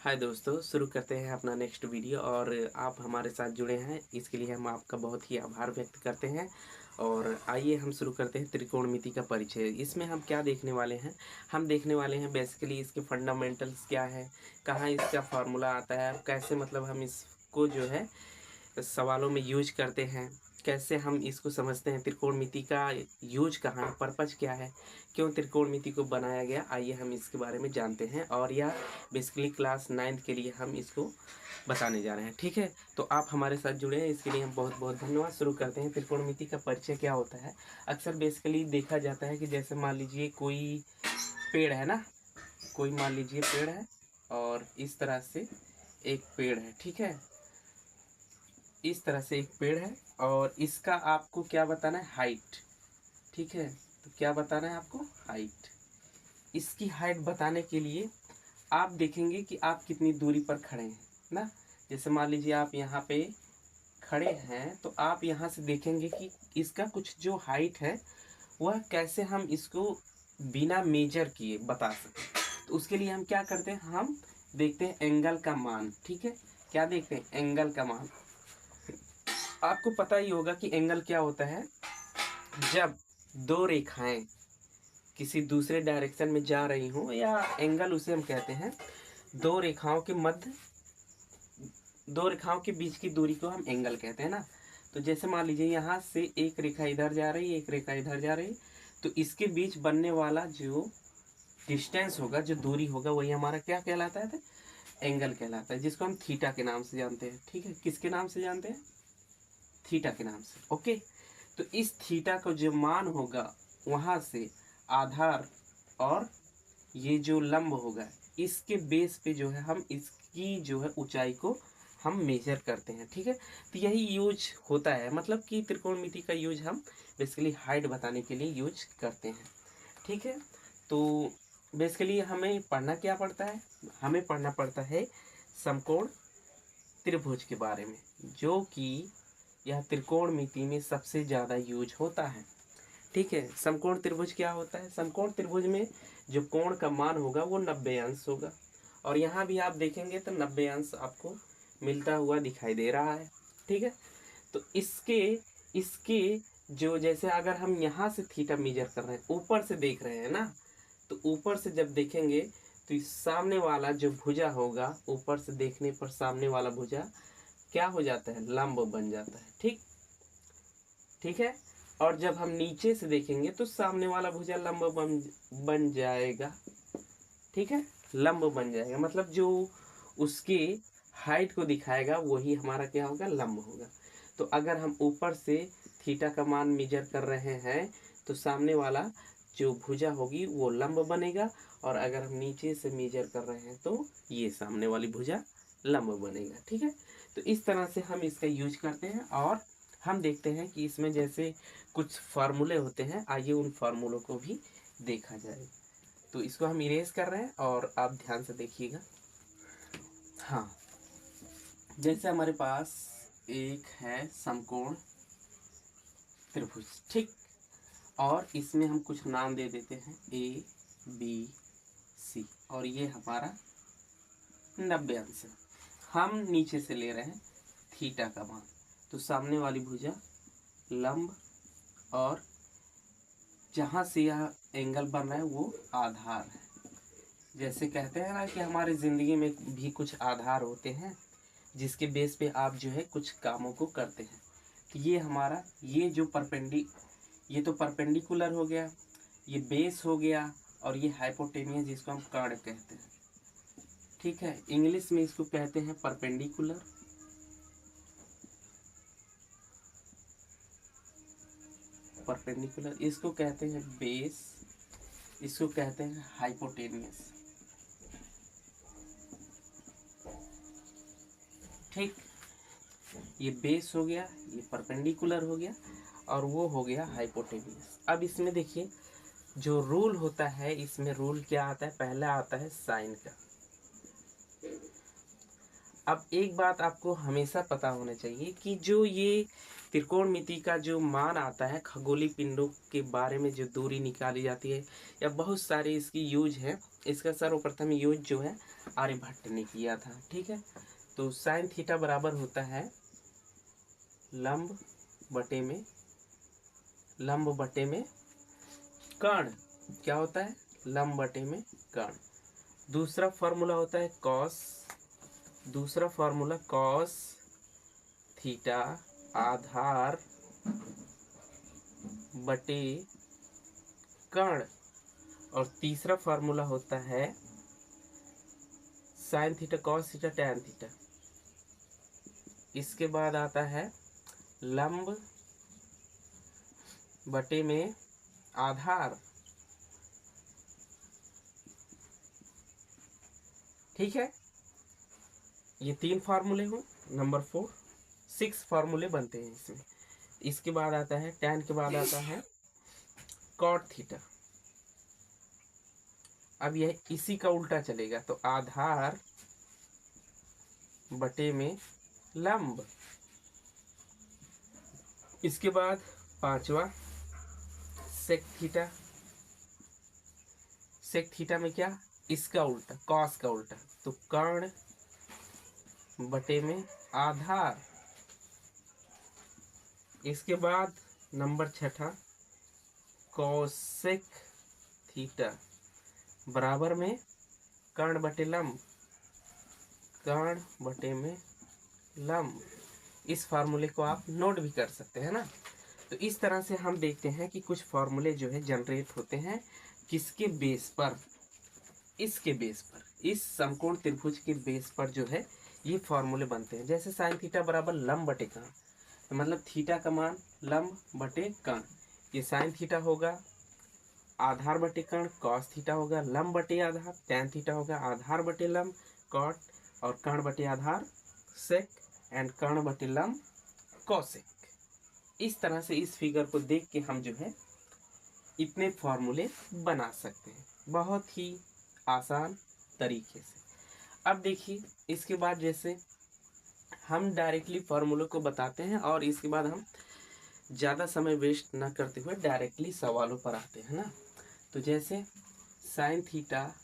हाय दोस्तों, शुरू करते हैं अपना नेक्स्ट वीडियो। और आप हमारे साथ जुड़े हैं इसके लिए हम आपका बहुत ही आभार व्यक्त करते हैं। और आइए हम शुरू करते हैं त्रिकोणमिति का परिचय। इसमें हम क्या देखने वाले हैं? हम देखने वाले हैं बेसिकली इसके फंडामेंटल्स क्या है, कहाँ इसका फार्मूला आता है, कैसे मतलब हम इसको जो है सवालों में यूज करते हैं, कैसे हम इसको समझते हैं, त्रिकोणमिति का यूज कहाँ है, पर्पज क्या है, क्यों त्रिकोणमिति को बनाया गया, आइए हम इसके बारे में जानते हैं। और यह बेसिकली क्लास 9th के लिए हम इसको बताने जा रहे हैं। ठीक है, तो आप हमारे साथ जुड़े हैं इसके लिए हम बहुत बहुत धन्यवाद। शुरू करते हैं। त्रिकोणमिति का परिचय क्या होता है? अक्सर बेसिकली देखा जाता है कि जैसे मान लीजिए कोई पेड़ है ना, कोई मान लीजिए पेड़ है और इस तरह से एक पेड़ है। ठीक है, इस तरह से एक पेड़ है और इसका आपको क्या बताना है? हाइट। ठीक है, तो क्या बताना है आपको? हाइट। इसकी हाइट बताने के लिए आप देखेंगे कि आप कितनी दूरी पर खड़े हैं ना। जैसे मान लीजिए आप यहाँ पे खड़े हैं तो आप यहाँ से देखेंगे कि इसका कुछ जो हाइट है वह कैसे हम इसको बिना मेजर किए बता सकें। तो उसके लिए हम क्या करते हैं? हम देखते हैं एंगल का मान। ठीक है, क्या देखते हैं? एंगल का मान। आपको पता ही होगा कि एंगल क्या होता है। जब दो रेखाएं किसी दूसरे डायरेक्शन में जा रही हो, या एंगल उसे हम कहते हैं, दो रेखाओं के मध्य, दो रेखाओं के बीच की दूरी को हम एंगल कहते हैं ना। तो जैसे मान लीजिए यहाँ से एक रेखा इधर जा रही है, एक रेखा इधर जा रही है, तो इसके बीच बनने वाला जो डिस्टेंस होगा, जो दूरी होगा, वही हमारा क्या कहलाता है? एंगल कहलाता है, जिसको हम थीटा के नाम से जानते हैं। ठीक है, किसके नाम से जानते हैं? थीटा के नाम से। ओके, तो इस थीटा का जो मान होगा वहां से आधार और ये जो लंब होगा, इसके बेस पे जो है हम इसकी जो है ऊंचाई को हम मेजर करते हैं। ठीक है, तो यही यूज होता है, मतलब कि त्रिकोणमिति का यूज हम बेसिकली हाइट बताने के लिए यूज करते हैं। ठीक है, तो बेसिकली हमें पढ़ना क्या पड़ता है? हमें पढ़ना पड़ता है समकोण त्रिभुज के बारे में, जो कि यह त्रिकोणमिति में सबसे ज़्यादा यूज होता है। ठीक है, समकोण त्रिभुज क्या होता है? समकोण त्रिभुज में जो कोण का मान होगा वो 90 अंश होगा। और यहाँ भी आप देखेंगे तो 90 अंश आपको मिलता हुआ दिखाई दे रहा है। ठीक है, तो इसके इसके जो, जैसे अगर हम यहाँ से थीटा मेजर कर रहे हैं, ऊपर से देख रहे हैं ना, तो ऊपर से जब देखेंगे तो इस सामने वाला जो भुजा होगा, ऊपर से देखने पर सामने वाला भुजा क्या हो जाता है? लंब बन जाता है। ठीक ठीक है, और जब हम नीचे से देखेंगे तो सामने वाला भुजा लंब बन जाएगा। ठीक है, लंब बन जाएगा, मतलब जो उसकी हाइट को दिखाएगा वही हमारा क्या होगा? लंब होगा। तो अगर हम ऊपर से थीटा का मान मेजर कर रहे हैं तो सामने वाला जो भुजा होगी वो लंब बनेगा, और अगर हम नीचे से मेजर कर रहे हैं तो ये सामने वाली भुजा लंब बनेगा। ठीक है, तो इस तरह से हम इसका यूज करते हैं। और हम देखते हैं कि इसमें जैसे कुछ फार्मूले होते हैं, आइए उन फार्मूलों को भी देखा जाए। तो इसको हम इरेज कर रहे हैं और आप ध्यान से देखिएगा। हाँ, जैसे हमारे पास एक है समकोण त्रिभुज। ठीक, और इसमें हम कुछ नाम दे देते हैं ए बी सी, और ये हमारा 90 अंश है। हम नीचे से ले रहे हैं थीटा का मान, तो सामने वाली भुजा लंब, और जहाँ से यह एंगल बन रहा है वो आधार है। जैसे कहते हैं ना कि हमारी ज़िंदगी में भी कुछ आधार होते हैं जिसके बेस पे आप जो है कुछ कामों को करते हैं। तो ये हमारा, ये तो परपेंडिकुलर हो गया, ये बेस हो गया, और ये हाइपोटेनियस जिसको हम कर्ण कहते हैं। ठीक है, इंग्लिश में इसको कहते हैं परपेंडिकुलर, इसको कहते हैं बेस, इसको कहते हैं हाइपोटेनियस। ठीक, ये बेस हो गया, ये परपेंडिकुलर हो गया, और वो हो गया हाइपोटेनियस। अब इसमें देखिए जो रूल होता है, इसमें रूल क्या आता है? पहला आता है साइन का। अब एक बात आपको हमेशा पता होना चाहिए कि जो ये त्रिकोणमिति का जो मान आता है, खगोलीय पिंडों के बारे में जो दूरी निकाली जाती है, या बहुत सारे इसकी यूज है, इसका सर्वप्रथम यूज जो है आर्यभट्ट ने किया था। ठीक है, तो साइन थीटा बराबर होता है लंब बटे में कर्ण। क्या होता है? लंब बटे में कर्ण। दूसरा फॉर्मूला होता है कॉस थीटा आधार बटे कर्ण। और तीसरा फॉर्मूला होता है sine theta cos theta tan theta. इसके बाद आता है लंब बटे में आधार। ठीक है, ये 3 फार्मूले हो। नंबर 4 6 फार्मूले बनते हैं इसमें। इसके बाद आता है टैन के बाद आता है कॉट थीटा। अब यह इसी का उल्टा चलेगा, तो आधार बटे में लंब। इसके बाद 5वां सेक थीटा। सेक थीटा में क्या? इसका उल्टा, कॉस का उल्टा, तो कर्ण बटे में आधार। इसके बाद नंबर 6 कोसेक थीटा बराबर में कर्ण बटे लंब। कर्ण बटे में लंब। इस फार्मूले को आप नोट भी कर सकते हैं ना। तो इस तरह से हम देखते हैं कि कुछ फार्मूले जो है जनरेट होते हैं किसके बेस पर? इसके बेस पर, इस समकोण त्रिभुज के बेस पर जो है ये फार्मूले बनते हैं। जैसे साइन थीटा बराबर लंब बटे कर्ण, तो मतलब थीटा का मान लंब बटे कर्ण। ये साइन थीटा होगा आधार बटे कर्ण, कॉस थीटा होगा लंब बटे आधार, टैन थीटा होगा आधार बटे लंब कॉट, और कर्ण बटे आधार सेक, एंड कर्ण बटे लंब कॉसेक। इस तरह से इस फिगर को देख के हम जो है इतने फॉर्मूले बना सकते हैं, बहुत ही आसान तरीके से। अब देखिए, इसके बाद जैसे हम डायरेक्टली फॉर्मूलों को बताते हैं और इसके बाद हम ज़्यादा समय वेस्ट ना करते हुए डायरेक्टली सवालों पर आते हैं ना। तो जैसे साइन थीटा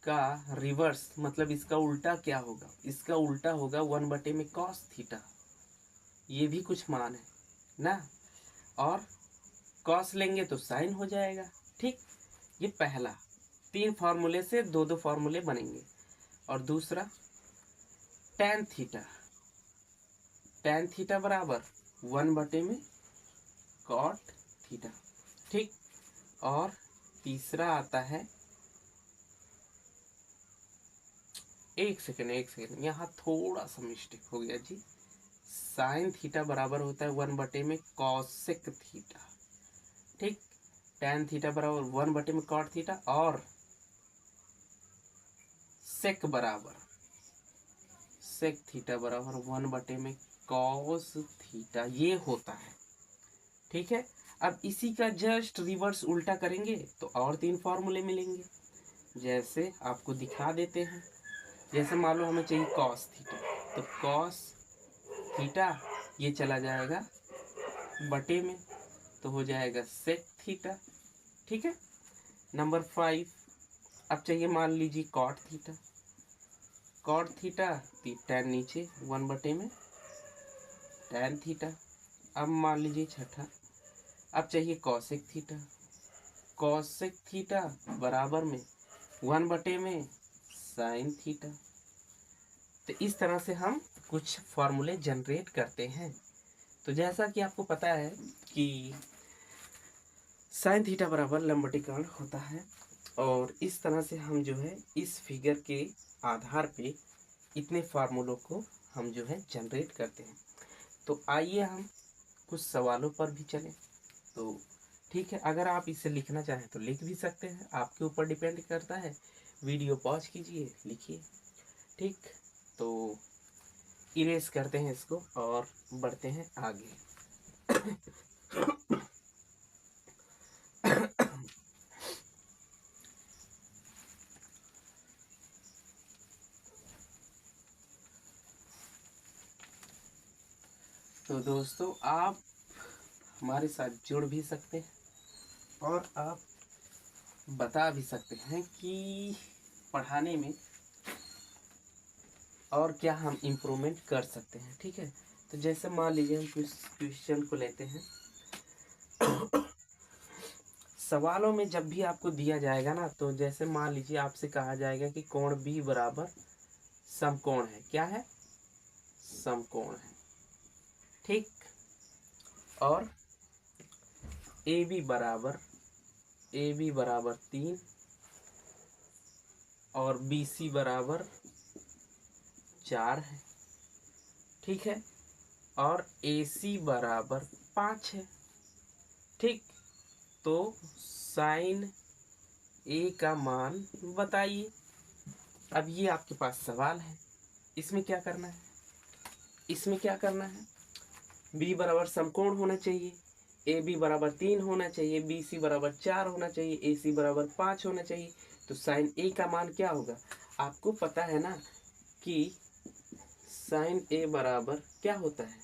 का रिवर्स, मतलब इसका उल्टा क्या होगा? इसका उल्टा होगा 1 बटे में कॉस थीटा। ये भी कुछ मान है ना, और कॉस लेंगे तो साइन हो जाएगा। ठीक, ये पहला 3 फार्मूले से 2-2 फार्मूले बनेंगे। और दूसरा टैन थीटा। टैन थीटा बराबर 1 बटे में कॉट थीटा। ठीक, और तीसरा आता है, एक सेकेंड यहाँ थोड़ा सा मिस्टेक हो गया जी। साइन थीटा बराबर होता है 1 बटे में कॉसेक थीटा। ठीक, टैन थीटा बराबर 1 बटे में कॉट थीटा, और सेक थीटा बराबर 1 बटे में कॉस थीटा। ये होता है। ठीक है, अब इसी का जस्ट रिवर्स उल्टा करेंगे तो और 3 फार्मूले मिलेंगे। जैसे आपको दिखा देते हैं, जैसे मान लो हमें चाहिए कॉस थीटा, तो कॉस थीटा ये चला जाएगा बटे में, तो हो जाएगा सेक थीटा। ठीक है, नंबर 5 अब चाहिए मान लीजिए cot theta. Cot theta tan नीचे 1 बटे में टैन थीटा। अब मान लीजिए 6 अब चाहिए कॉसेक थीटा। कॉसेक थीटा बराबर में 1 बटे में साइन थीटा। तो इस तरह से हम कुछ फार्मूले जनरेट करते हैं। तो जैसा कि आपको पता है कि साइन थीटा बराबर लंब बटे कर्ण होता है, और इस तरह से हम जो है इस फिगर के आधार पे इतने फार्मूलों को हम जो है जनरेट करते हैं। तो आइए हम कुछ सवालों पर भी चलें। तो ठीक है, अगर आप इसे लिखना चाहें तो लिख भी सकते हैं, आपके ऊपर डिपेंड करता है। वीडियो पॉज कीजिए, लिखिए। ठीक, तो इरेज करते हैं इसको और बढ़ते हैं आगे। तो दोस्तों, आप हमारे साथ जुड़ भी सकते हैं और आप बता भी सकते हैं कि पढ़ाने में और क्या हम इम्प्रूवमेंट कर सकते हैं। ठीक है, तो जैसे मान लीजिए हम क्वेश्चन को लेते हैं। सवालों में जब भी आपको दिया जाएगा ना, तो जैसे मान लीजिए आपसे कहा जाएगा कि कोण बी बराबर समकोण है। क्या है? समकोण है। ठीक, और ए बी बराबर 3 और बी सी बराबर 4 है। ठीक है, और ए सी बराबर 5 है। ठीक, तो साइन ए का मान बताइए। अब ये आपके पास सवाल है, इसमें क्या करना है? बी बराबर समकोण होना चाहिए, ए बी बराबर 3 होना चाहिए, बी सी बराबर 4 होना चाहिए, ए सी बराबर 5 होना चाहिए। तो साइन ए का मान क्या होगा? आपको पता है ना कि साइन ए बराबर क्या होता है?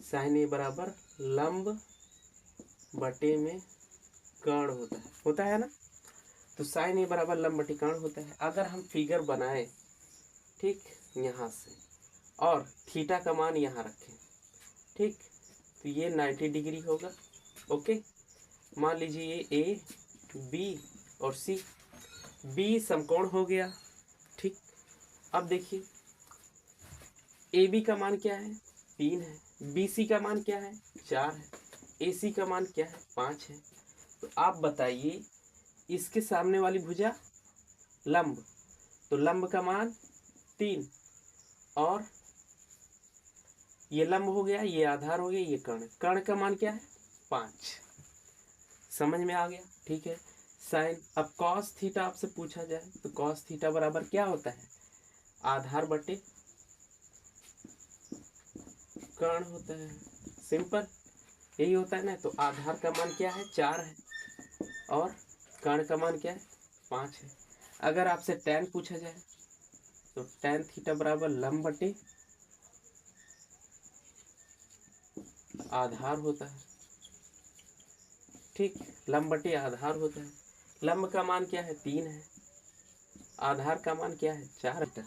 साइन ए बराबर लंब बटे में कर्ण होता है ना। तो साइन ए बराबर लंब बटे कर्ण होता है। अगर हम फिगर बनाए, ठीक, यहाँ से, और थीटा का मान यहाँ रखें, ठीक, तो ये 90 डिग्री होगा। ओके, मान लीजिए ये ए बी और सी, बी समकोण हो गया। ठीक, अब देखिए ए बी का मान क्या है? 3 है, बी सी का मान क्या है? 4 है, ए सी का मान क्या है? 5 है। तो आप बताइए, इसके सामने वाली भुजा लंब, तो लंब का मान 3, और ये लंब हो गया, ये आधार हो गया, ये कर्ण का मान क्या है? 5। समझ में आ गया? ठीक है। साइन, अब कॉस थीटा आपसे पूछा जाए तो कॉस थीटा बराबर क्या होता है? आधार बटे कर्ण होता है। सिंपल, यही होता है ना। तो आधार का मान क्या है? 4 है, और कर्ण का मान क्या है? 5 है। अगर आपसे tan पूछा जाए तो tan थीटा बराबर लंब बटे आधार होता है। ठीक, लंब बटे आधार होता है। लंब का मान क्या है? 3 है, आधार का मान क्या है? 4 है।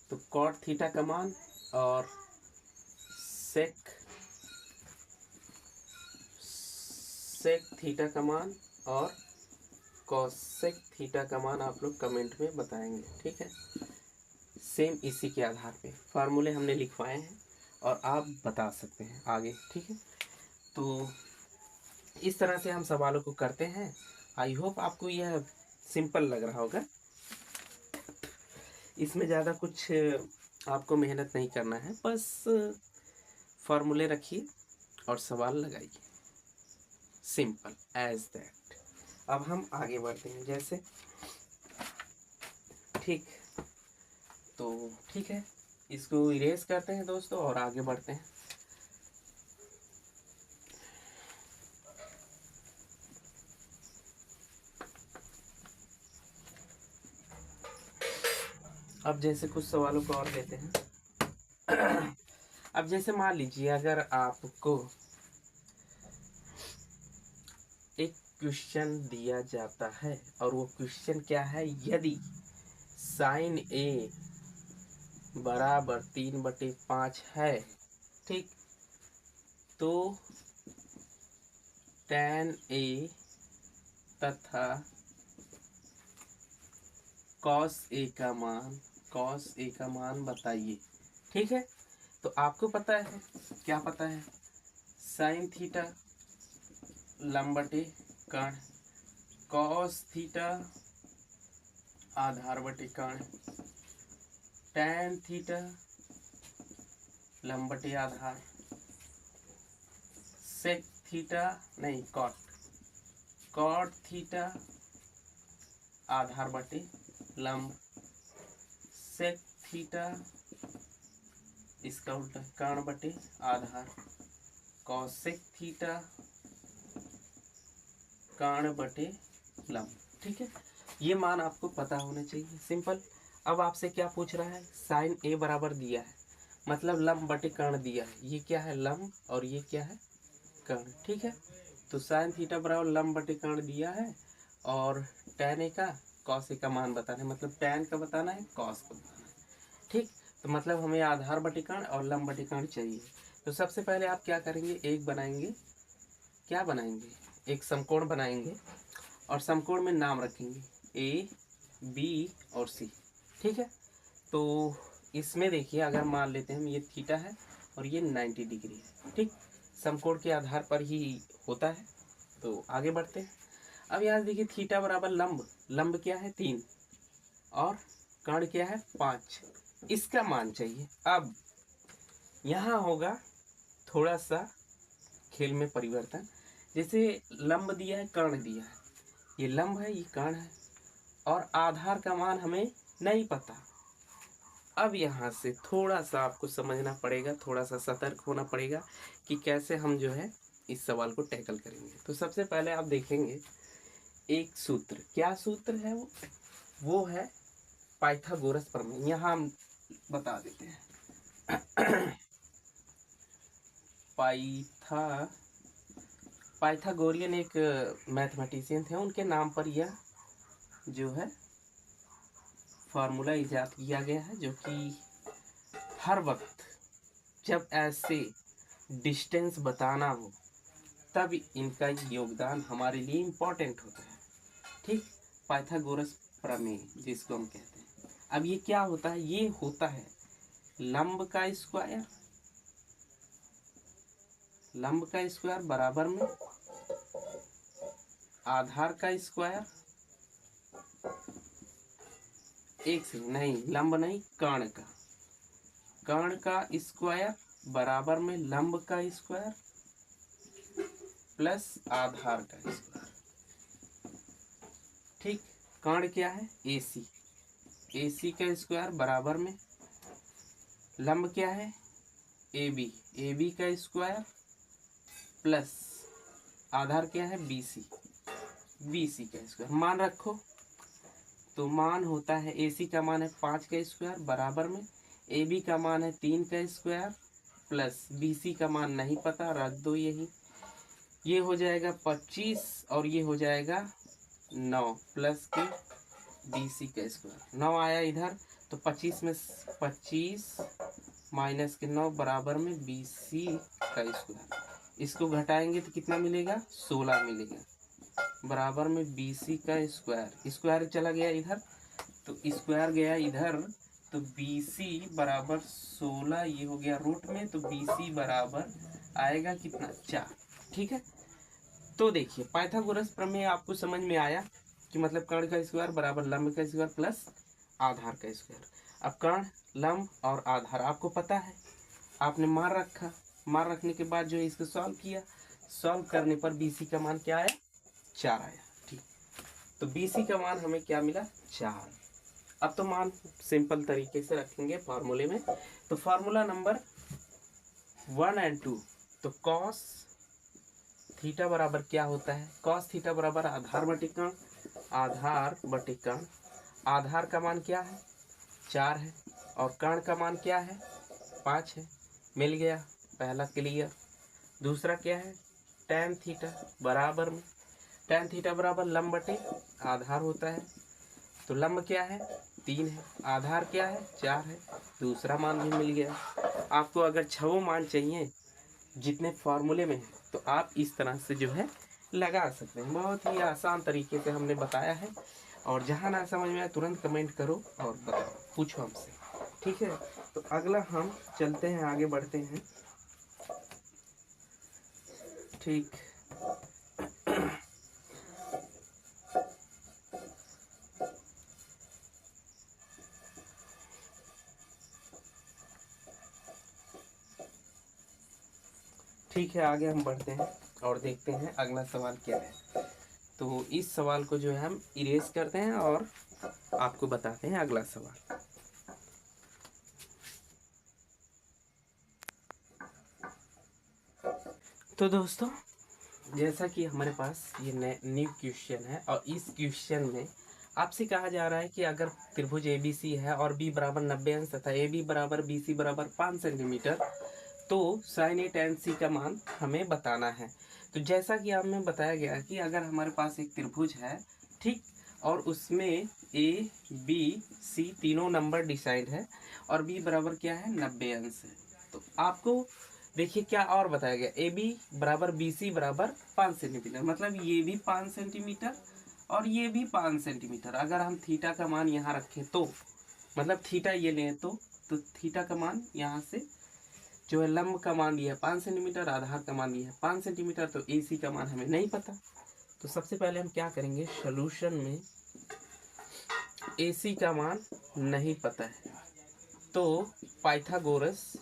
तो कॉट थीटा का मान और सेक थीटा का मान और कॉसेक थीटा का मान आप लोग कमेंट में बताएंगे। ठीक है, सेम इसी के आधार पे फार्मूले हमने लिखवाए हैं और आप बता सकते हैं आगे। ठीक है, तो इस तरह से हम सवालों को करते हैं। आई होप आपको यह सिंपल लग रहा होगा। इसमें ज़्यादा कुछ आपको मेहनत नहीं करना है, बस फार्मूले रखिए और सवाल लगाइए, सिंपल एज दैट। अब हम आगे बढ़ते हैं। जैसे, ठीक, तो ठीक है, इसको इरेज करते हैं दोस्तों और आगे बढ़ते हैं। अब जैसे कुछ सवालों को और लेते हैं। अब जैसे मान लीजिए अगर आपको एक क्वेश्चन दिया जाता है और वो क्वेश्चन क्या है? यदि साइन ए बराबर 3/5 है, ठीक, तो tan ए तथा cos ए का मान बताइए। ठीक है, तो आपको पता है, क्या पता है? साइन थीटा लंब बटे कर्ण, cos थीटा आधार बटे कर्ण, tan थीटा लंब बटे आधार, सेक थीटा नहीं कॉट थीटा आधार बटे लंब, सेक थीटा इसका उल्टा कर्ण बटे आधार, कॉसेक थीटा कर्ण बटे लंब। ठीक है, ये मान आपको पता होना चाहिए, सिंपल। अब आपसे क्या पूछ रहा है? साइन ए बराबर दिया है, मतलब लंब बटे कर्ण दिया है। ये क्या है? लंब, और ये क्या है? कर्ण। ठीक है, तो साइन थीटा बराबर लंब बटे कर्ण दिया है, और tan ए का कॉस ए का मान बताना है, मतलब tan का बताना है, कॉस का बताना है। ठीक, तो मतलब हमें आधार बटीकण और लंब बटीकण चाहिए। तो सबसे पहले आप क्या करेंगे, एक बनाएंगे, क्या बनाएंगे, एक समकोण बनाएंगे और समकोण में नाम रखेंगे ए, बी और सी। ठीक है, तो इसमें देखिए अगर मान लेते हैं हम ये थीटा है और ये 90 डिग्री है। ठीक, समकोण के आधार पर ही होता है। तो आगे बढ़ते हैं। अब यहाँ देखिए थीटा बराबर लंब, लंब क्या है 3 और कर्ण क्या है 5, इसका मान चाहिए। अब यहाँ होगा थोड़ा सा खेल में परिवर्तन, जैसे लंब दिया है, कर्ण दिया है, ये लंब है, ये कर्ण है और आधार का मान हमें नहीं पता। अब यहाँ से थोड़ा सा आपको समझना पड़ेगा, थोड़ा सा सतर्क होना पड़ेगा कि कैसे हम जो है इस सवाल को टैकल करेंगे। तो सबसे पहले आप देखेंगे एक सूत्र, क्या सूत्र है वो है पाइथागोरस प्रमेय। यहाँ हम बता देते हैं पाइथागोरियन एक मैथमेटिशियन थे, उनके नाम पर यह जो है फार्मूला इजाद किया गया है, जो कि हर वक्त जब ऐसे डिस्टेंस बताना हो तब इनका योगदान हमारे लिए इम्पोर्टेंट होता है। ठीक, पाइथागोरस प्रमेय जिसको हम कहते हैं। अब ये क्या होता है, ये होता है लंब का स्क्वायर, लंब का स्क्वायर बराबर में आधार का स्क्वायर, एक से नहीं, लंब नहीं, कर्ण का, कर्ण का स्क्वायर बराबर में लंब का स्क्वायर प्लस आधार का स्क्वायर। ठीक, कर्ण क्या है AC, AC का स्क्वायर बराबर में लंब क्या है AB, AB का स्क्वायर प्लस आधार क्या है BC, BC का स्क्वायर। मान रखो, तो मान होता है AC का मान है 5 का स्क्वायर बराबर में AB का मान है 3 का स्क्वायर प्लस BC का मान नहीं पता, रख दो यही, ये हो जाएगा 25 और ये हो जाएगा 9 प्लस के BC का स्क्वायर। 9 आया इधर, तो 25 में 25 माइनस के 9 बराबर में BC का स्क्वायर। इसको घटाएंगे तो कितना मिलेगा, 16 मिलेगा बराबर में BC का स्क्वायर। स्क्वायर चला गया इधर, तो स्क्वायर गया इधर, तो BC बराबर 16, ये हो गया रूट में, तो BC बराबर आएगा कितना, 4। ठीक है, तो देखिए पाइथागोरस प्रमेय आपको समझ में आया कि मतलब कर्ण का स्क्वायर बराबर लंब का स्क्वायर प्लस आधार का स्क्वायर। अब कर्ण, लंब और आधार आपको पता है, आपने मान रखा, मान रखने के बाद जो है इसको सॉल्व किया, सॉल्व करने पर BC का मान क्या आया, 4 आया। ठीक, तो BC का मान हमें क्या मिला, 4। अब तो मान सिंपल तरीके से रखेंगे फार्मूले में। तो फार्मूला नंबर 1 और 2, तो कॉस थीटा बराबर क्या होता है, कॉस थीटा बराबर आधार बटीकण, आधार बटीकण, आधार का मान क्या है 4 है और कर्ण का मान क्या है 5 है, मिल गया पहला क्लियर। दूसरा क्या है tan थीटा बराबर में, tan थीटा बराबर लंब बटे आधार होता है, तो लंब क्या है 3 है, आधार क्या है 4 है, दूसरा मान भी मिल गया। आपको अगर छवों मान चाहिए जितने फार्मूले में है तो आप इस तरह से जो है लगा सकते हैं, बहुत ही आसान तरीके से हमने बताया है। और जहाँ ना समझ में आए तुरंत कमेंट करो और बताओ, पूछो हमसे। ठीक है, तो अगला हम चलते हैं, आगे बढ़ते हैं। ठीक, ठीक है, आगे हम बढ़ते हैं और देखते हैं अगला सवाल क्या है। तो इस सवाल को जो है हम इरेज करते हैं और आपको बताते हैं अगला सवाल। तो दोस्तों, जैसा कि हमारे पास ये न्यू क्वेश्चन है और इस क्वेश्चन में आपसे कहा जा रहा है कि अगर त्रिभुज ABC है और B बराबर 90 अंश तथा AB बराबर BC बराबर 5 सेंटीमीटर, तो sin A tan C का मान हमें बताना है। तो जैसा कि आप में बताया गया कि अगर हमारे पास एक त्रिभुज है, ठीक, और उसमें ए बी सी तीनों नंबर डिसाइड है और बी बराबर क्या है 90 अंश है। तो आपको देखिए क्या और बताया गया, ए बी बराबर बी सी बराबर 5 सेंटीमीटर, मतलब ये भी 5 सेंटीमीटर और ये भी 5 सेंटीमीटर। अगर हम थीटा का मान यहाँ रखें तो मतलब थीटा ये लें तो थीटा का मान यहाँ से जो है लंब का मान दिया है 5 सेंटीमीटर, आधार का मान दिया है 5 सेंटीमीटर, तो ए सी का मान हमें नहीं पता। तो सबसे पहले हम क्या करेंगे, सॉल्यूशन में ए सी का मान नहीं पता है तो पाइथागोरस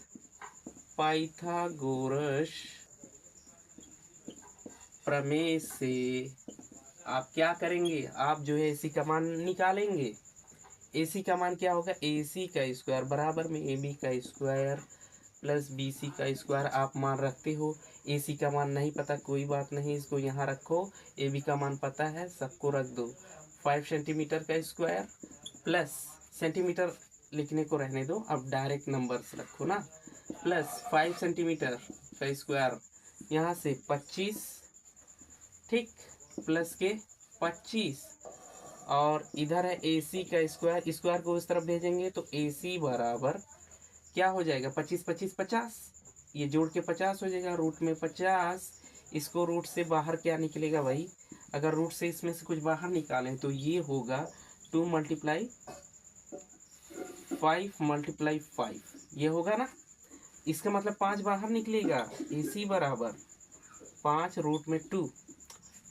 प्रमेय से आप क्या करेंगे, आप जो है ए सी का मान निकालेंगे। ए सी का मान क्या होगा, ए सी का स्क्वायर बराबर में ए बी का स्क्वायर प्लस बी सी का स्क्वायर। आप मान रखते हो, ए सी का मान नहीं पता कोई बात नहीं, इसको यहाँ रखो। ए बी का मान पता है, सबको रख दो। 5 सेंटीमीटर का स्क्वायर प्लस सेंटीमीटर लिखने को रहने दो, अब डायरेक्ट नंबर्स रखो ना, प्लस 5 सेंटीमीटर का स्क्वायर यहाँ से 25, ठीक, प्लस के 25 और इधर है ए सी का स्क्वायर, स्क्वायर को उस तरफ भेजेंगे तो ए सी बराबर क्या हो जाएगा 25 25 50, ये जोड़ के 50 हो जाएगा, रूट में 50। इसको रूट से बाहर क्या निकलेगा भाई, अगर रूट से इसमें से कुछ बाहर निकालें तो ये होगा 2 × 5 × 5, ये होगा ना। इसका मतलब 5 बाहर निकलेगा, ए सी बराबर 5 रूट में 2,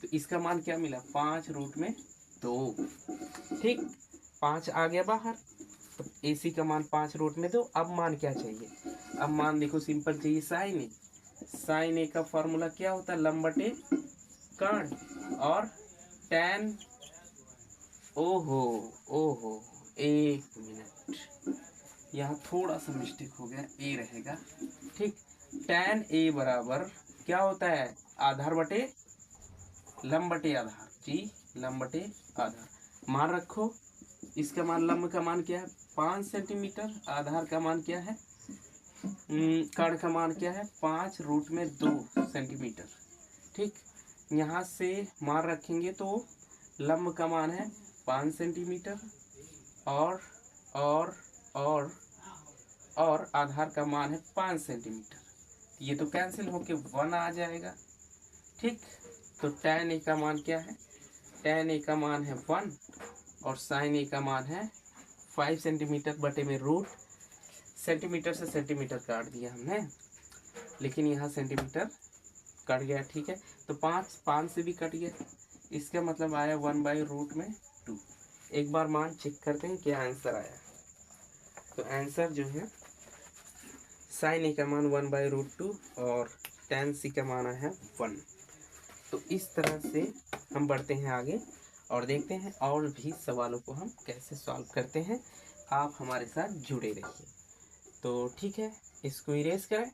तो इसका मान क्या मिला 5 रूट में 2, ठीक, 5 आ गया बाहर, तो ए सी का मान 5 रूट में 2। अब मान क्या चाहिए, अब मान देखो सिंपल चाहिए, साइन ए। साइन ए का फॉर्मूला क्या होता है, लंब बटे कर्ण और tan, ओहो ओहो, एक मिनट, यहाँ थोड़ा सा मिस्टेक हो गया, ए रहेगा, ठीक। tan ए बराबर क्या होता है, आधार बटे लंब बटे आधार, जी लंब बटे आधार। मान रखो, इसका मान लंब का मान क्या है 5 सेंटीमीटर, आधार का मान क्या है, कर्ण का मान क्या है 5 रूट में 2 सेंटीमीटर, ठीक। यहाँ से मान रखेंगे तो लंब का मान है 5 सेंटीमीटर और और और और आधार का मान है 5 सेंटीमीटर, ये तो कैंसिल होके 1 आ जाएगा, ठीक। तो tan ए का मान क्या है, tan ए का मान है 1 और sin ए का मान है 5 सेंटीमीटर बटे में रूट, सेंटीमीटर से सेंटीमीटर काट दिया हमने, लेकिन यहाँ सेंटीमीटर कट गया, ठीक है। तो 5 से भी कट गया, इसका मतलब आया 1/√2। एक बार मान चेक करते हैं क्या आंसर आया। तो आंसर जो है sin ए का मान 1/√2 और tan सी का मान है 1। तो इस तरह से हम बढ़ते हैं आगे और देखते हैं और भी सवालों को हम कैसे सॉल्व करते हैं। आप हमारे साथ जुड़े रहिए। तो ठीक है, इसको इरेज करें,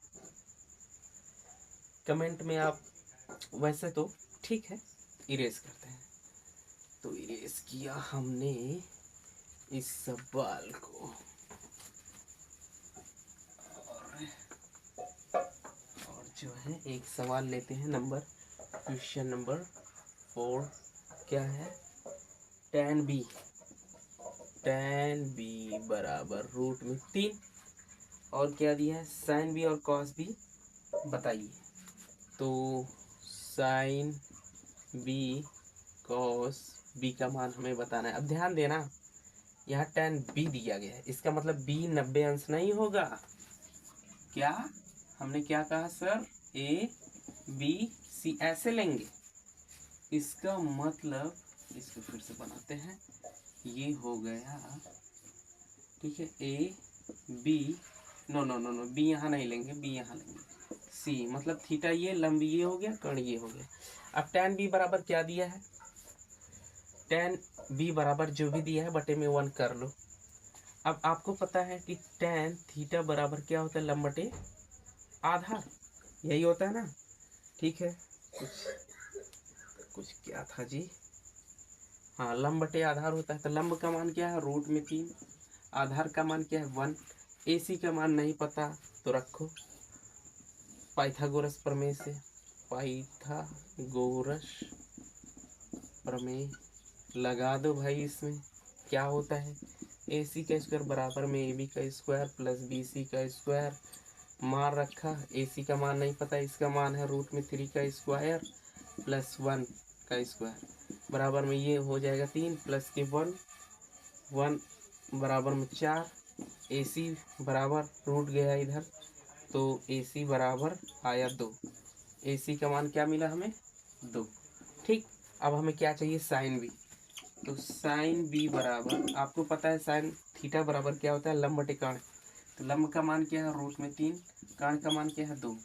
कमेंट में आप, वैसे तो ठीक है इरेज करते हैं। तो इरेज किया हमने इस सवाल को और जो है एक सवाल लेते हैं क्वेश्चन नंबर 4, क्या है, tan b बराबर √3 और क्या दिया है sin b और cos b बताइए। तो sin b cos b का मान हमें बताना है। अब ध्यान देना, यहाँ tan b दिया गया है, इसका मतलब b 90 अंश नहीं होगा। क्या हमने क्या कहा सर, a b c ऐसे लेंगे, इसका मतलब इसको फिर से बनाते हैं, ये हो गया, ठीक है, a b, नो b यहाँ नहीं लेंगे, b यहाँ लेंगे, c मतलब थीटा ये, लंब ये हो गया, कर्ण ये हो गया। अब tan b बराबर क्या दिया है, tan b बराबर जो भी दिया है बटे में 1 कर लो। अब आपको पता है कि tan थीटा बराबर क्या होता है, लंब बटे आधार, यही होता है ना, ठीक है। कुछ क्या था जी, हाँ लंब बटे आधार होता है। तो लंब का मान क्या है √3, आधार का मान क्या है 1, AC का मान नहीं पता तो रखो पाइथागोरस प्रमेय से, पाइथागोरस प्रमेय लगा दो भाई। इसमें क्या होता है, AC का स्क्वायर बराबर में AB का स्क्वायर प्लस BC का स्क्वायर। मान रखा, AC का मान नहीं पता, इसका मान है √3 का स्क्वायर प्लस 1 का स्क्वायर बराबर में ये हो जाएगा 3 प्लस के 1 1 बराबर में 4। AC बराबर रूट गया इधर, तो AC बराबर आया 2। AC का मान क्या मिला हमें, 2। ठीक, अब हमें क्या चाहिए, साइन B। तो साइन B बराबर, आपको पता है साइन थीटा बराबर क्या होता है, लंब बटे कर्ण। तो लंब का मान क्या है, √3, कर्ण का मान क्या है 2।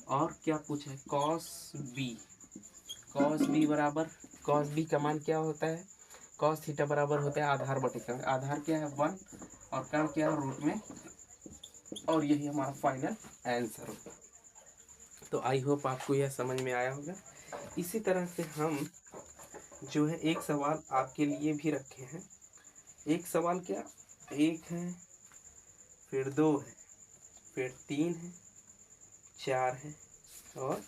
और क्या पूछा है, कॉस B। कॉस B बराबर, कॉस B का मान क्या होता है, कॉस थीटा बराबर होता है आधार बटे कर्ण। आधार क्या है 1 और कर्ण क्या है रूट में, और यही हमारा फाइनल आंसर होगा। तो आई होप आपको यह समझ में आया होगा। इसी तरह से हम जो है एक सवाल आपके लिए भी रखे हैं। एक सवाल क्या, 1 है, फिर 2 है, फिर 3 है, 4 है, और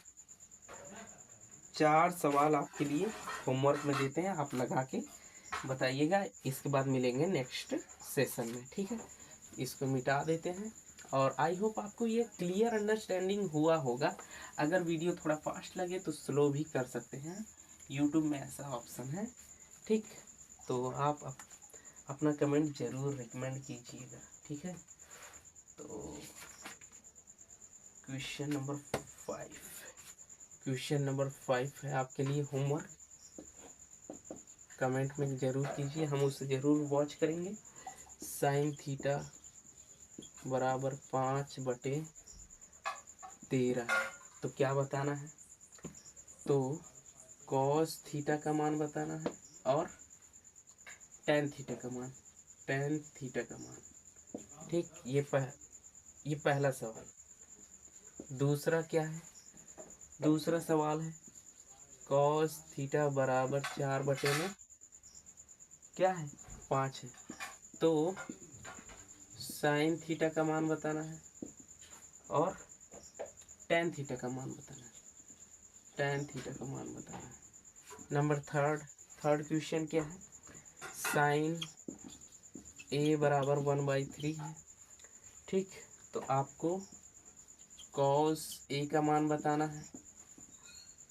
4 सवाल आपके लिए होमवर्क में देते हैं। आप लगा के बताइएगा। इसके बाद मिलेंगे नेक्स्ट सेशन में, ठीक है। इसको मिटा देते हैं। और आई होप आपको ये क्लियर अंडरस्टैंडिंग हुआ होगा। अगर वीडियो थोड़ा फास्ट लगे तो स्लो भी कर सकते हैं, यूट्यूब में ऐसा ऑप्शन है, ठीक। तो आप अपना कमेंट ज़रूर रिकमेंड कीजिएगा, ठीक है। तो क्वेश्चन नंबर 5, क्वेश्चन नंबर 5 है आपके लिए होमवर्क। कमेंट में ज़रूर कीजिए, हम उसे ज़रूर वॉच करेंगे। साइन थीटा बराबर 5/13, तो क्या बताना है, तो कॉस थीटा का मान बताना है और टेन थीटा का मान, टेन थीटा का मान, ठीक। ये पहला सवाल। दूसरा क्या है, दूसरा सवाल है कॉस थीटा बराबर 4 में क्या है 5 है, तो साइन थीटा का मान बताना है और टेन थीटा का मान बताना है, टेन थीटा का मान बताना है। नंबर थर्ड क्वेश्चन क्या है, साइन A बराबर 1/3 है, ठीक। तो आपको कॉस A का मान बताना है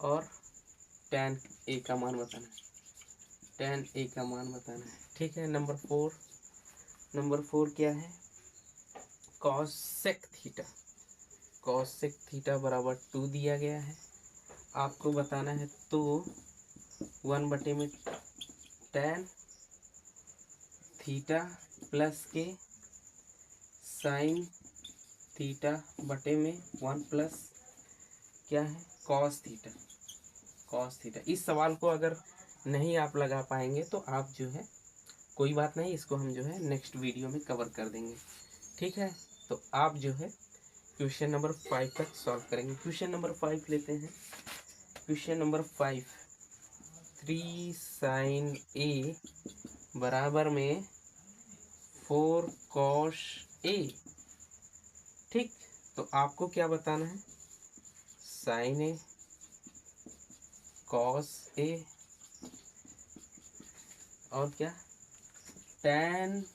और टेन A का मान बताना है, टेन A का मान बताना है, ठीक है। नंबर फोर क्या है, कॉसेक थीटा, कॉसेक थीटा बराबर 2 दिया गया है, आपको बताना है। तो 1/10 थीटा प्लस के साइन थीटा बटे में 1 प्लस क्या है कॉस थीटा, कॉस थीटा। इस सवाल को अगर नहीं आप लगा पाएंगे तो आप जो है कोई बात नहीं, इसको हम जो है नेक्स्ट वीडियो में कवर कर देंगे, ठीक है। तो आप जो है क्वेश्चन नंबर 5 तक सॉल्व करेंगे। क्वेश्चन नंबर 5 लेते हैं। क्वेश्चन नंबर 5, 3 साइन A बराबर में 4 कॉस A, ठीक। तो आपको क्या बताना है, साइन A कॉस A और क्या टेन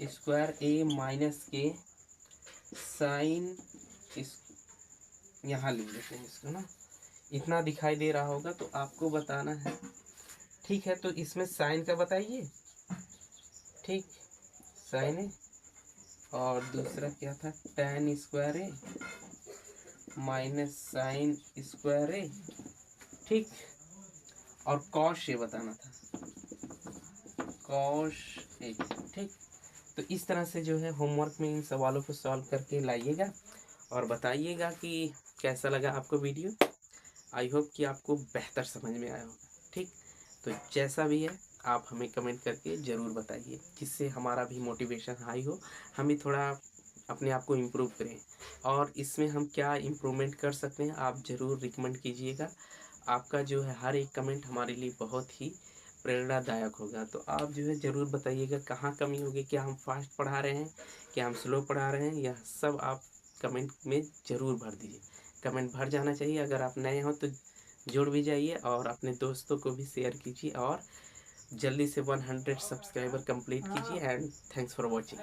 स्क्वायर A माइनस के साइन, इस यहाँ लिख लेते हैं इसको ना, इतना दिखाई दे रहा होगा तो आपको बताना है, ठीक है। तो इसमें साइन का बताइए, ठीक, साइन A और दूसरा क्या था ten square A minus sine square A, ठीक। और कॉस A बताना था, कॉस A, ठीक। तो इस तरह से जो है होमवर्क में इन सवालों को सॉल्व करके लाइएगा और बताइएगा कि कैसा लगा आपको वीडियो। आई होप कि आपको बेहतर समझ में आया होगा, ठीक। तो जैसा भी है आप हमें कमेंट करके ज़रूर बताइए, जिससे हमारा भी मोटिवेशन हाई हो, हम भी थोड़ा अपने आप को इम्प्रूव करें। और इसमें हम क्या इम्प्रूवमेंट कर सकते हैं आप ज़रूर रिकमेंड कीजिएगा। आपका जो है हर एक कमेंट हमारे लिए बहुत ही प्रेरणादायक होगा। तो आप जो है ज़रूर बताइएगा कहाँ कमी होगी, क्या हम फास्ट पढ़ा रहे हैं, क्या हम स्लो पढ़ा रहे हैं, यह सब आप कमेंट में ज़रूर भर दीजिए। कमेंट भर जाना चाहिए। अगर आप नए हो तो जुड़ भी जाइए और अपने दोस्तों को भी शेयर कीजिए और जल्दी से 100 सब्सक्राइबर कंप्लीट कीजिए एंड थैंक्स फॉर वॉचिंग।